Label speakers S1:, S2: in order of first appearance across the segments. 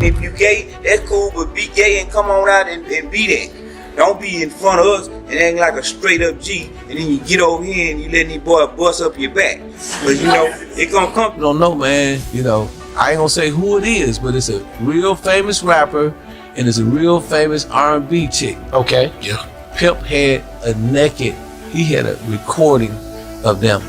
S1: If you gay, that's cool, but be gay and come on out and be that. Don't be in front of us and act like a straight up G, and then you get over here and you let any boy bust up your back. But it gonna come.
S2: I don't know, man. I ain't gonna say who it is, but it's a real famous rapper and it's a real famous R&B chick.
S3: Okay.
S2: Yeah. Pimp had he had a recording of them.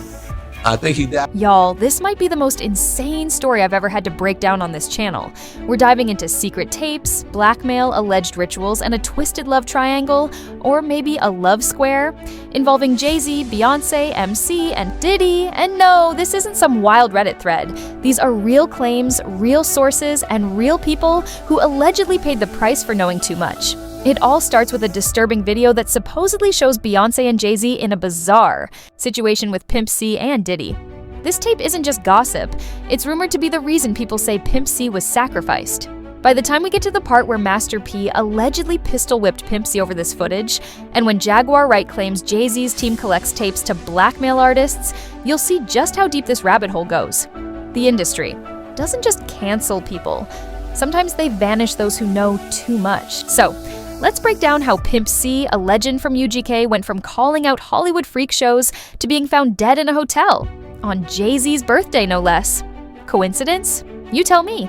S2: I think he died.
S4: Y'all, this might be the most insane story I've ever had to break down on this channel. We're diving into secret tapes, blackmail, alleged rituals, and a twisted love triangle, or maybe a love square, involving Jay Z, Beyoncé, MC, and Diddy. And no, this isn't some wild Reddit thread. These are real claims, real sources, and real people who allegedly paid the price for knowing too much. It all starts with a disturbing video that supposedly shows Beyoncé and Jay Z in a bizarre situation with Pimp C and Diddy. This tape isn't just gossip, it's rumored to be the reason people say Pimp C was sacrificed. By the time we get to the part where Master P allegedly pistol-whipped Pimp C over this footage, and when Jaguar Wright claims Jay Z's team collects tapes to blackmail artists, you'll see just how deep this rabbit hole goes. The industry doesn't just cancel people. Sometimes they vanish those who know too much. So, let's break down how Pimp C, a legend from UGK, went from calling out Hollywood freak shows to being found dead in a hotel. On Jay Z's birthday, no less. Coincidence? You tell me.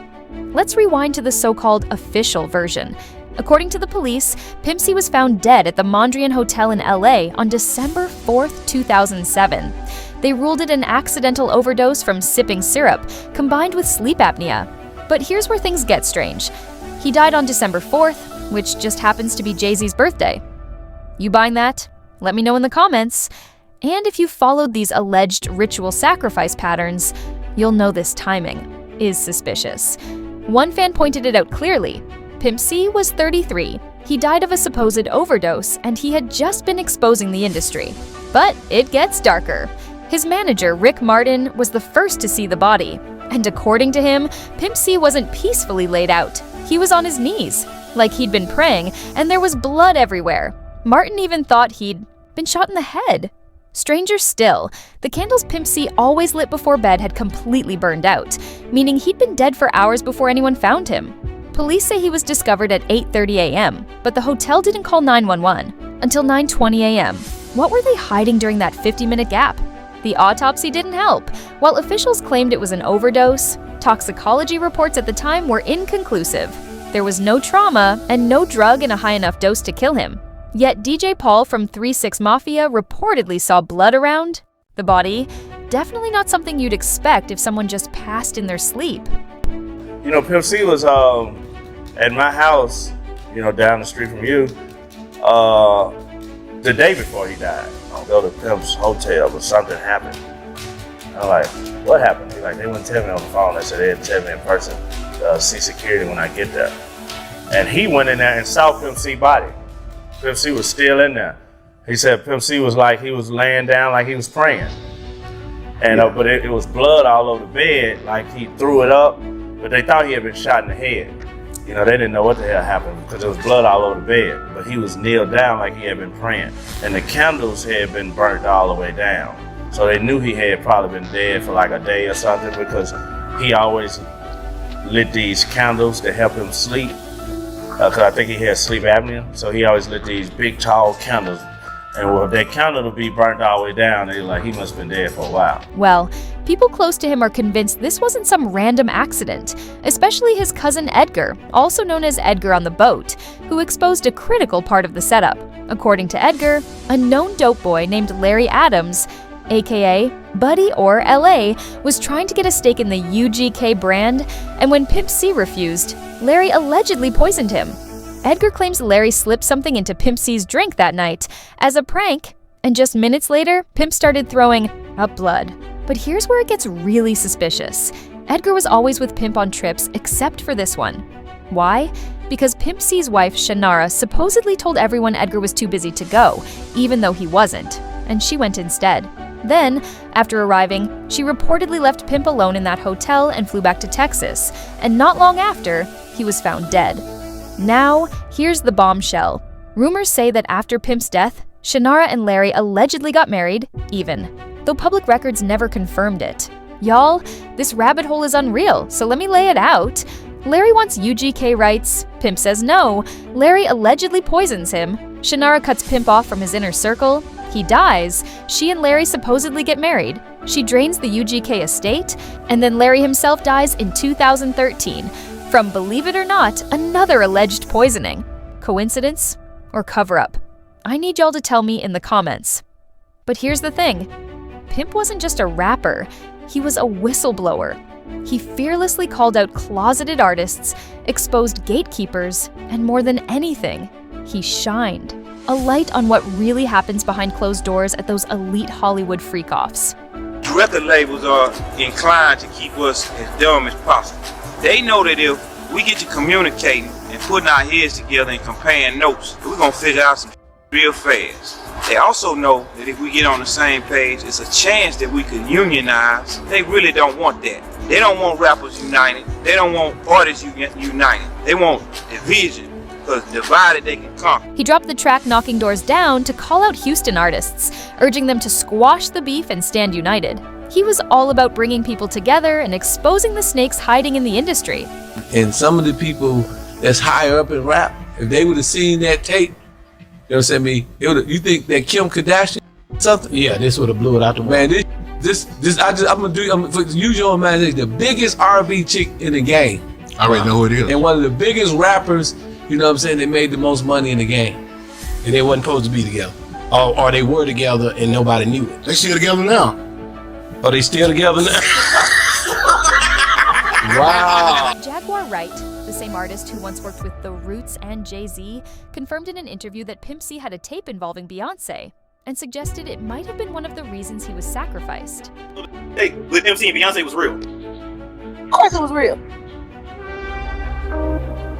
S4: Let's rewind to the so-called official version. According to the police, Pimp C was found dead at the Mondrian Hotel in LA on December 4th, 2007. They ruled it an accidental overdose from sipping syrup, combined with sleep apnea. But here's where things get strange. He died on December 4th, which just happens to be Jay Z's birthday. You buying that? Let me know in the comments. And if you followed these alleged ritual sacrifice patterns, you'll know this timing is suspicious. One fan pointed it out clearly. Pimp C was 33. He died of a supposed overdose, and he had just been exposing the industry. But it gets darker. His manager, Rick Martin, was the first to see the body. And according to him, Pimp C wasn't peacefully laid out. He was on his knees, like he'd been praying, and there was blood everywhere. Martin even thought he'd been shot in the head. Stranger still, the candles Pimp C always lit before bed had completely burned out, meaning he'd been dead for hours before anyone found him. Police say he was discovered at 8:30 a.m., but the hotel didn't call 911 until 9:20 a.m. What were they hiding during that 50-minute gap? The autopsy didn't help. While officials claimed it was an overdose, toxicology reports at the time were inconclusive. There was no trauma and no drug in a high enough dose to kill him. Yet DJ Paul from 3-6 Mafia reportedly saw blood around the body. Definitely not something you'd expect if someone just passed in their sleep.
S5: Pimp C was at my house, down the street from you, the day before he died. I'll go to Pimp's hotel, but something happened. I'm like, what happened? He's like, they wouldn't tell me on the phone. They said they'd tell me in person, see security when I get there. And he went in there and saw Pimp C's body. Pimp C was still in there. He said Pimp C was like he was laying down like he was praying. And but it was blood all over the bed, like he threw it up, but they thought he had been shot in the head. They didn't know what the hell happened because there was blood all over the bed, but he was kneeled down like he had been praying. And the candles had been burnt all the way down. So they knew he had probably been dead for like a day or something because he always lit these candles to help him sleep. Because I think he had sleep apnea, so he always lit these big tall candles. And that candle would be burnt all the way down, and like he must have been dead for a while.
S4: Well, people close to him are convinced this wasn't some random accident, especially his cousin Edgar, also known as Edgar on the Boat, who exposed a critical part of the setup. According to Edgar, a known dope boy named Larry Adams, aka Buddy or LA, was trying to get a stake in the UGK brand, and when Pimp C refused, Larry allegedly poisoned him. Edgar claims Larry slipped something into Pimp C's drink that night as a prank, and just minutes later, Pimp started throwing up blood. But here's where it gets really suspicious. Edgar was always with Pimp on trips except for this one. Why? Because Pimp C's wife, Shannara, supposedly told everyone Edgar was too busy to go, even though he wasn't, and she went instead. Then, after arriving, she reportedly left Pimp alone in that hotel and flew back to Texas, and not long after, he was found dead. Now, here's the bombshell. Rumors say that after Pimp's death, Shannara and Larry allegedly got married, even, though public records never confirmed it. Y'all, this rabbit hole is unreal, so let me lay it out. Larry wants UGK rights, Pimp says no, Larry allegedly poisons him, Shannara cuts Pimp off from his inner circle, he dies, she and Larry supposedly get married, she drains the UGK estate, and then Larry himself dies in 2013 from, believe it or not, another alleged poisoning. Coincidence or cover-up? I need y'all to tell me in the comments. But here's the thing, Pimp wasn't just a rapper, he was a whistleblower. He fearlessly called out closeted artists, exposed gatekeepers, and more than anything, he shined. A light on what really happens behind closed doors at those elite Hollywood freak-offs.
S1: Record labels are inclined to keep us as dumb as possible. They know that if we get to communicating and putting our heads together and comparing notes, we're gonna figure out some real fast. They also know that if we get on the same page, it's a chance that we could unionize. They really don't want that. They don't want rappers united. They don't want artists united. They want division, because divided they can conquer.
S4: He dropped the track Knocking Doors Down to call out Houston artists, urging them to squash the beef and stand united. He was all about bringing people together and exposing the snakes hiding in the industry.
S2: And some of the people that's higher up in rap, if they would have seen that tape, you know what I'm saying? You think that Kim Kardashian something?
S3: Yeah, this would have blew it out the
S2: Man, I'm gonna use your imagination. The biggest R&B chick in the game.
S3: I already know who it is.
S2: And one of the biggest rappers, you know what I'm saying, that made the most money in the game.
S3: And they wasn't supposed to be together. Or they were together and nobody knew it.
S6: They still together now.
S3: Are they still together now? Wow.
S4: Jaguar Wright, the same artist who once worked with The Roots and Jay Z, confirmed in an interview that Pimp C had a tape involving Beyoncé and suggested it might have been one of the reasons he was sacrificed.
S7: Hey, with MC and Beyonce was real.
S8: Of course it was real.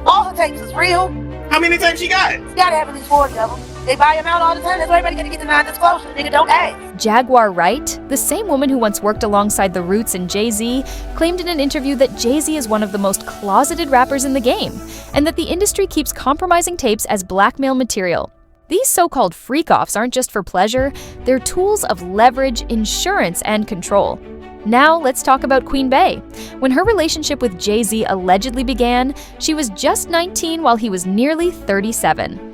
S8: All the tapes is real.
S7: How many tapes she got?
S8: You gotta have at least 40 of them. They buy them out all the time. That's why everybody gotta get the non-disclosure. Nigga, don't ask.
S4: Jaguar Wright, the same woman who once worked alongside The Roots and Jay Z, claimed in an interview that Jay Z is one of the most closeted rappers in the game, and that the industry keeps compromising tapes as blackmail material. These so-called freak-offs aren't just for pleasure, they're tools of leverage, insurance, and control. Now let's talk about Queen Bey. When her relationship with Jay Z allegedly began, she was just 19 while he was nearly 37.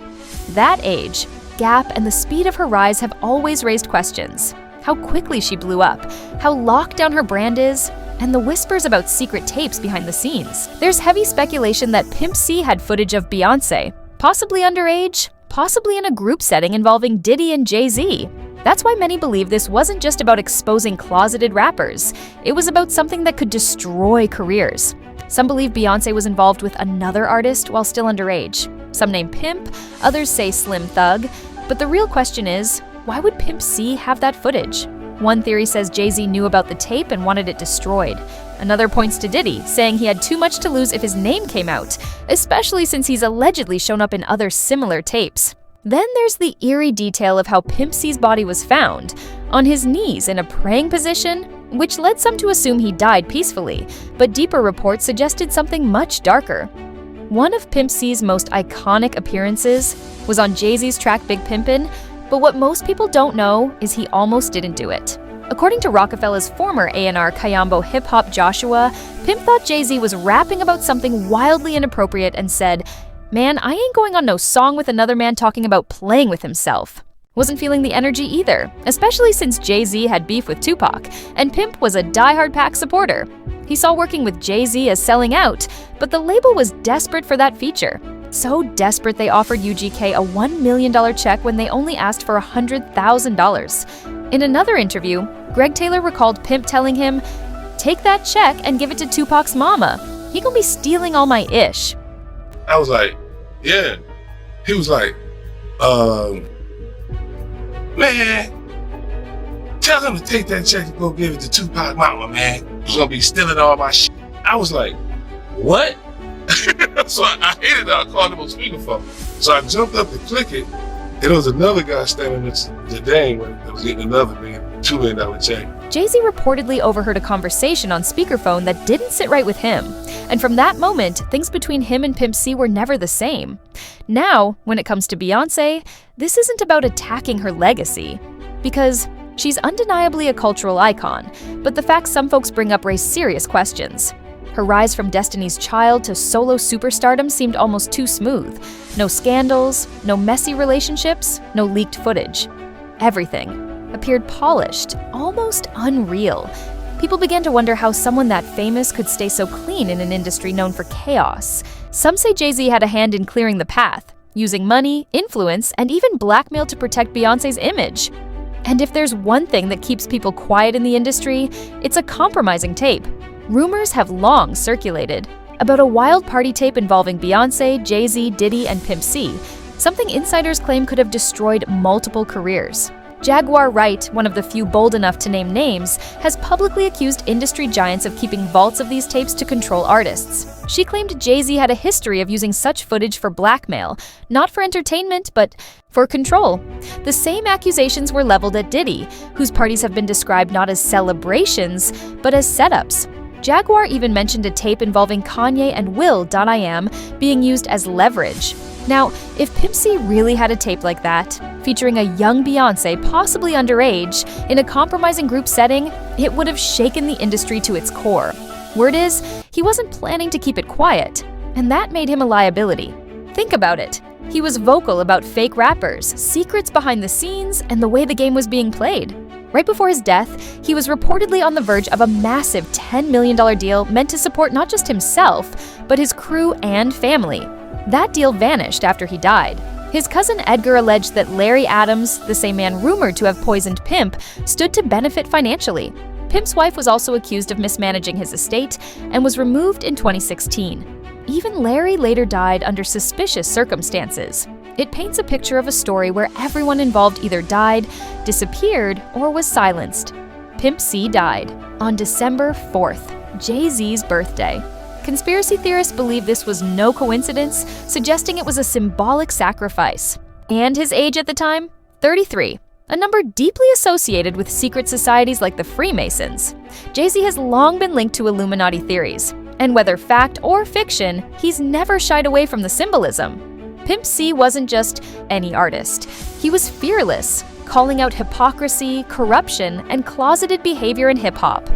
S4: That age, gap, and the speed of her rise have always raised questions. How quickly she blew up, how locked down her brand is, and the whispers about secret tapes behind the scenes. There's heavy speculation that Pimp C had footage of Beyoncé, possibly underage, possibly in a group setting involving Diddy and Jay Z. That's why many believe this wasn't just about exposing closeted rappers. It was about something that could destroy careers. Some believe Beyoncé was involved with another artist while still underage. Some name Pimp, others say Slim Thug. But the real question is, why would Pimp C have that footage? One theory says Jay Z knew about the tape and wanted it destroyed. Another points to Diddy, saying he had too much to lose if his name came out, especially since he's allegedly shown up in other similar tapes. Then there's the eerie detail of how Pimp C's body was found, on his knees in a praying position, which led some to assume he died peacefully, but deeper reports suggested something much darker. One of Pimp C's most iconic appearances was on Jay Z's track Big Pimpin', but what most people don't know is he almost didn't do it. According to Rockefeller's former A&R Kayambo Hip Hop Joshua, Pimp thought Jay Z was rapping about something wildly inappropriate and said, "Man, I ain't going on no song with another man talking about playing with himself." Wasn't feeling the energy either, especially since Jay Z had beef with Tupac, and Pimp was a diehard Pac supporter. He saw working with Jay Z as selling out, but the label was desperate for that feature. So desperate they offered UGK a $1 million check when they only asked for $100,000. In another interview, Greg Taylor recalled Pimp telling him, "Take that check and give it to Tupac's mama. He gonna be stealing all my ish."
S6: I was like, yeah. He was like, man, tell him to take that check and go give it to Tupac mama, man. He's gonna be stealing all my shit. I was like, what? So I hated that. I called him on speakerphone. So I jumped up to click it, and there was another guy standing next to the dang that was getting another $2 million check.
S4: Jay Z reportedly overheard a conversation on speakerphone that didn't sit right with him. And from that moment, things between him and Pimp C were never the same. Now, when it comes to Beyoncé, this isn't about attacking her legacy. Because she's undeniably a cultural icon, but the facts some folks bring up raise serious questions. Her rise from Destiny's Child to solo superstardom seemed almost too smooth. No scandals, no messy relationships, no leaked footage. Everything appeared polished, almost unreal. People began to wonder how someone that famous could stay so clean in an industry known for chaos. Some say Jay Z had a hand in clearing the path, using money, influence, and even blackmail to protect Beyoncé's image. And if there's one thing that keeps people quiet in the industry, it's a compromising tape. Rumors have long circulated about a wild party tape involving Beyoncé, Jay Z, Diddy, and Pimp C, something insiders claim could have destroyed multiple careers. Jaguar Wright, one of the few bold enough to name names, has publicly accused industry giants of keeping vaults of these tapes to control artists. She claimed Jay Z had a history of using such footage for blackmail, not for entertainment, but for control. The same accusations were leveled at Diddy, whose parties have been described not as celebrations, but as setups. Jaguar even mentioned a tape involving Kanye and will.i.am being used as leverage. Now, if Pimp C really had a tape like that, featuring a young Beyoncé, possibly underage, in a compromising group setting, it would have shaken the industry to its core. Word is, he wasn't planning to keep it quiet, and that made him a liability. Think about it. He was vocal about fake rappers, secrets behind the scenes, and the way the game was being played. Right before his death, he was reportedly on the verge of a massive $10 million deal meant to support not just himself, but his crew and family. That deal vanished after he died. His cousin Edgar alleged that Larry Adams, the same man rumored to have poisoned Pimp, stood to benefit financially. Pimp's wife was also accused of mismanaging his estate and was removed in 2016. Even Larry later died under suspicious circumstances. It paints a picture of a story where everyone involved either died, disappeared, or was silenced. Pimp C died on December 4th, Jay Z's birthday. Conspiracy theorists believe this was no coincidence, suggesting it was a symbolic sacrifice. And his age at the time? 33, a number deeply associated with secret societies like the Freemasons. Jay Z has long been linked to Illuminati theories, and whether fact or fiction, he's never shied away from the symbolism. Pimp C wasn't just any artist. He was fearless, calling out hypocrisy, corruption, and closeted behavior in hip-hop.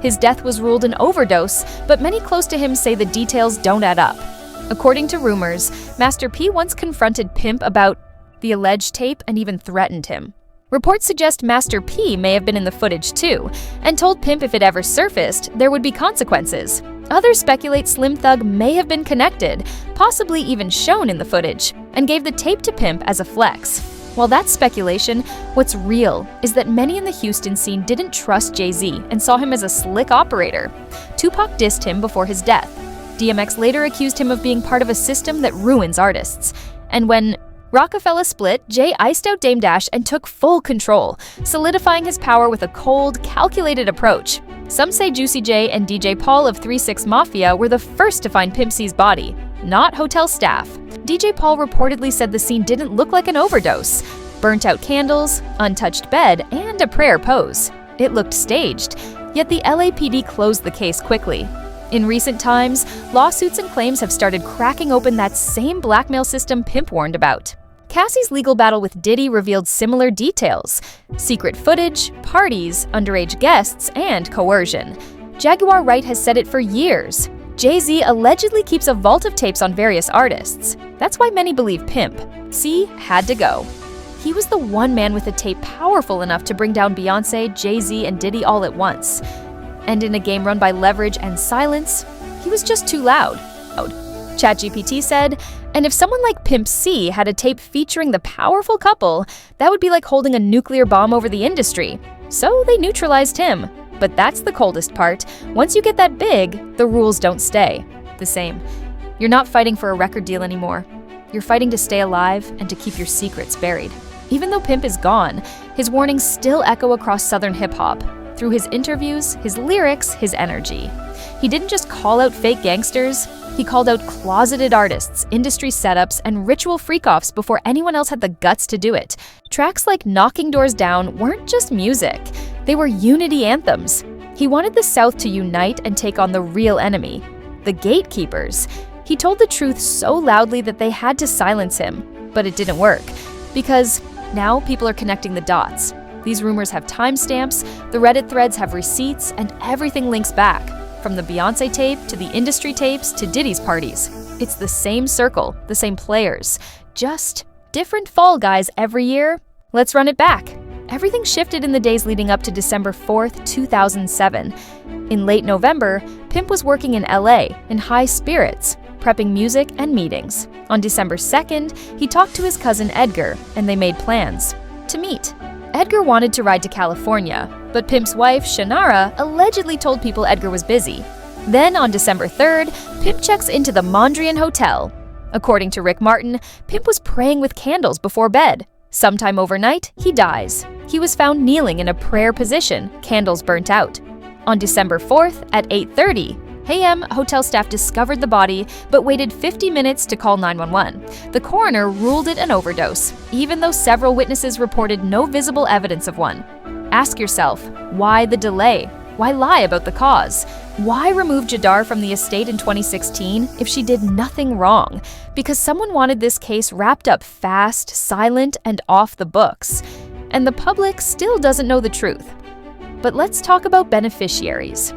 S4: His death was ruled an overdose, but many close to him say the details don't add up. According to rumors, Master P once confronted Pimp about the alleged tape and even threatened him. Reports suggest Master P may have been in the footage too, and told Pimp if it ever surfaced, there would be consequences. Others speculate Slim Thug may have been connected, possibly even shown in the footage, and gave the tape to Pimp as a flex. While that's speculation, what's real is that many in the Houston scene didn't trust Jay Z and saw him as a slick operator. Tupac dissed him before his death. DMX later accused him of being part of a system that ruins artists. And when Rockefeller split, Jay iced out Dame Dash and took full control, solidifying his power with a cold, calculated approach. Some say Juicy J and DJ Paul of 3-6 Mafia were the first to find Pimp C's body, not hotel staff. DJ Paul reportedly said the scene didn't look like an overdose. Burnt out candles, untouched bed, and a prayer pose. It looked staged, yet the LAPD closed the case quickly. In recent times, lawsuits and claims have started cracking open that same blackmail system Pimp warned about. Cassie's legal battle with Diddy revealed similar details: secret footage, parties, underage guests, and coercion. Jaguar Wright has said it for years. Jay Z allegedly keeps a vault of tapes on various artists. That's why many believe Pimp C had to go. He was the one man with a tape powerful enough to bring down Beyoncé, Jay Z, and Diddy all at once. And in a game run by leverage and silence, he was just too loud. ChatGPT said, and if someone like Pimp C had a tape featuring the powerful couple, that would be like holding a nuclear bomb over the industry. So they neutralized him. But that's the coldest part. Once you get that big, the rules don't stay the same. You're not fighting for a record deal anymore. You're fighting to stay alive and to keep your secrets buried. Even though Pimp is gone, his warnings still echo across Southern hip-hop. Through his interviews, his lyrics, his energy. He didn't just call out fake gangsters, he called out closeted artists, industry setups, and ritual freak-offs before anyone else had the guts to do it. Tracks like Knocking Doors Down weren't just music, they were unity anthems. He wanted the South to unite and take on the real enemy, the gatekeepers. He told the truth so loudly that they had to silence him, but it didn't work, because now people are connecting the dots. These rumors have timestamps, the Reddit threads have receipts, and everything links back. from the Beyoncé tape to the industry tapes to Diddy's parties. It's the same circle, the same players, just different fall guys every year. Let's run it back. Everything shifted in the days leading up to December 4th, 2007. In late November, Pimp was working in LA in high spirits, prepping music and meetings. On December 2nd, he talked to his cousin Edgar, and they made plans to meet. Edgar wanted to ride to California, but Pimp's wife, Shannara, allegedly told people Edgar was busy. Then on December 3rd, Pimp checks into the Mondrian Hotel. According to Rick Martin, Pimp was praying with candles before bed. Sometime overnight, he dies. He was found kneeling in a prayer position, candles burnt out. On December 4th at 8:30 a.m., hotel staff discovered the body but waited 50 minutes to call 911. The coroner ruled it an overdose, even though several witnesses reported no visible evidence of one. Ask yourself, why the delay? Why lie about the cause? Why remove Jadar from the estate in 2016 if she did nothing wrong? Because someone wanted this case wrapped up fast, silent, and off the books. And the public still doesn't know the truth. But let's talk about beneficiaries.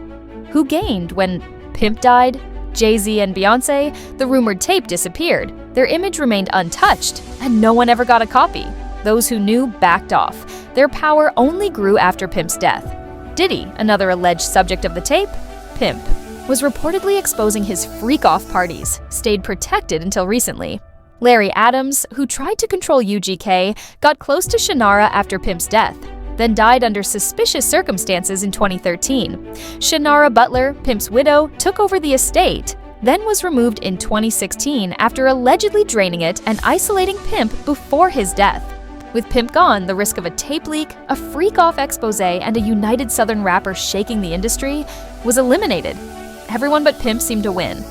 S4: Who gained when Pimp died? Jay Z and Beyoncé? The rumored tape disappeared. Their image remained untouched, and no one ever got a copy. Those who knew backed off. Their power only grew after Pimp's death. Diddy, another alleged subject of the tape, Pimp, was reportedly exposing his freak-off parties, stayed protected until recently. Larry Adams, who tried to control UGK, got close to Shannara after Pimp's death, then died under suspicious circumstances in 2013. Shannara Butler, Pimp's widow, took over the estate, then was removed in 2016 after allegedly draining it and isolating Pimp before his death. With Pimp gone, the risk of a tape leak, a freak-off expose, and a united Southern rapper shaking the industry was eliminated. Everyone but Pimp seemed to win.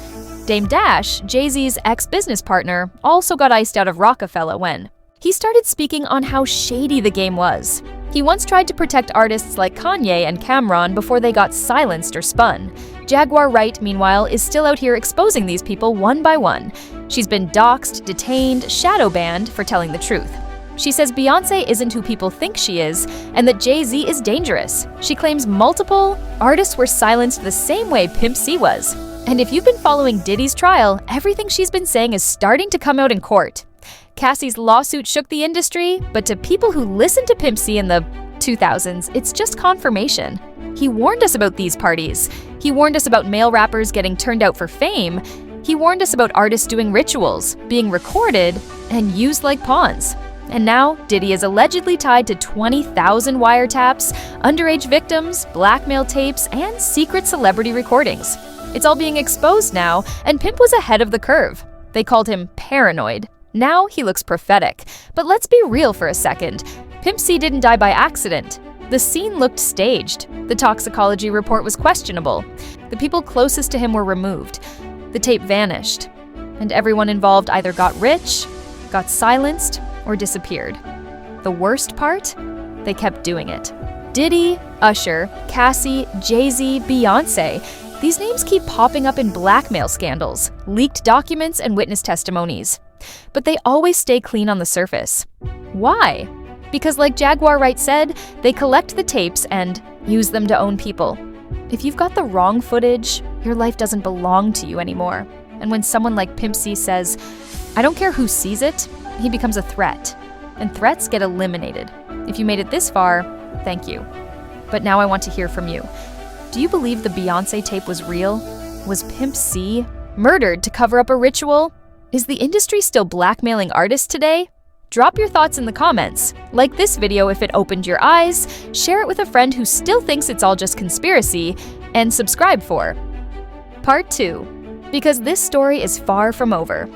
S4: Dame Dash, Jay Z's ex-business partner, also got iced out of Rockefeller when he started speaking on how shady the game was. He once tried to protect artists like Kanye and Cameron before they got silenced or spun. Jaguar Wright, meanwhile, is still out here exposing these people one by one. She's been doxxed, detained, shadow banned for telling the truth. She says Beyoncé isn't who people think she is, and that Jay Z is dangerous. She claims multiple artists were silenced the same way Pimp C was. And if you've been following Diddy's trial, everything she's been saying is starting to come out in court. Cassie's lawsuit shook the industry, but to people who listened to Pimp C in the 2000s, it's just confirmation. He warned us about these parties. He warned us about male rappers getting turned out for fame. He warned us about artists doing rituals, being recorded, and used like pawns. And now, Diddy is allegedly tied to 20,000 wiretaps, underage victims, blackmail tapes, and secret celebrity recordings. It's all being exposed now, and Pimp was ahead of the curve. They called him paranoid. Now he looks prophetic. But let's be real for a second. Pimp C didn't die by accident. The scene looked staged. The toxicology report was questionable. The people closest to him were removed. The tape vanished. And everyone involved either got rich, got silenced, or disappeared. The worst part? They kept doing it. Diddy, Usher, Cassie, Jay Z, Beyoncé. These names keep popping up in blackmail scandals, leaked documents, and witness testimonies. But they always stay clean on the surface. Why? Because like Jaguar Wright said, they collect the tapes and use them to own people. If you've got the wrong footage, your life doesn't belong to you anymore. And when someone like Pimp C says, "I don't care who sees it," he becomes a threat. And threats get eliminated. If you made it this far, thank you. But now I want to hear from you. Do you believe the Beyoncé tape was real? Was Pimp C murdered to cover up a ritual? Is the industry still blackmailing artists today? Drop your thoughts in the comments. Like this video if it opened your eyes, share it with a friend who still thinks it's all just conspiracy, and subscribe for Part 2, because this story is far from over.